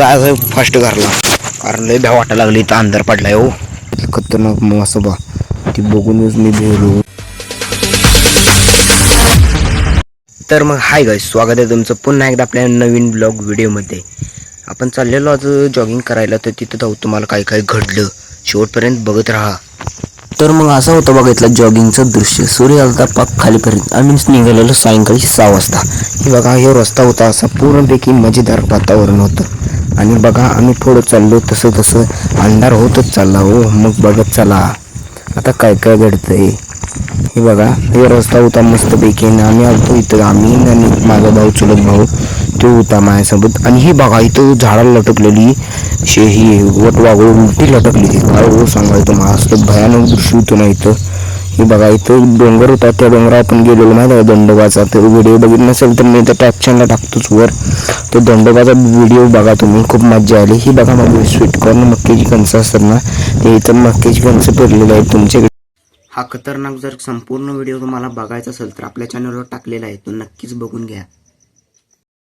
जायचं फास्ट घरला, कारण लय भ्या वाटायला लागली. इथं अंधार पडलाय हो, खतरनाक असं बा. ती बघूनच मी भेलो. तर मग हाय गाईस, स्वागत आहे तुमचं पुन्हा एकदा आपल्या नवीन ब्लॉग व्हिडिओमध्ये. आपण चाललेलो आज जॉगिंग करायला, तर तिथं जाऊ तुम्हाला काय काय घडलं शेवटपर्यंत बघत राहा. तर मग असं होतं बघितलं जॉगिंगचं दृश्य. सूर्य आलता पाक खालीपर्यंत. आम्ही निघालेलो सायंकाळी 6 वाजता. हे बघा, हे रस्ता होता असा पूर्णपैकी मजेदार वातावरण होतं. आणि बघा आम्ही पुढं चाललो तसं तसं अंधार होतच चालला हो. मग बघत चला आता काय काय घडतंय. हे बघा, हे रस्ता होता मस्तपैकी. आम्ही आलतो इथं, आम्ही आणि माझा भाऊ, चुलत भाऊ तो होता माझ्यासोबत. आणि ही बघा इथं झाडाला लटकलेली ही वटवाघूळ उलटी लटकली. ती काय हो सांगायचं, मला असं भयानक दृश्य होतं ना इथं. हे बघा इथं डोंगर होता, त्या डोंगरावर आपण गेलेलो माहिती आहे दंडोबाचा. तर व्हिडिओ बघितला नसेल तर मी त्या कॅप्शनला टाकतोच वर. तो दंडोबाचा व्हिडिओ बघा तुम्ही, खूप मजा आली. ही बघा माझी स्वीटकॉर्न मक्याची कणसं असतात ना, ते इथं मक्याची कणसं पेरलेली आहेत तुमच्याकडे. हा खतरनाक जर संपूर्ण व्हिडिओ तुम्हाला बघायचा असेल तर आपल्या चॅनलवर टाकलेला आहे, तो नक्कीच बघून घ्या.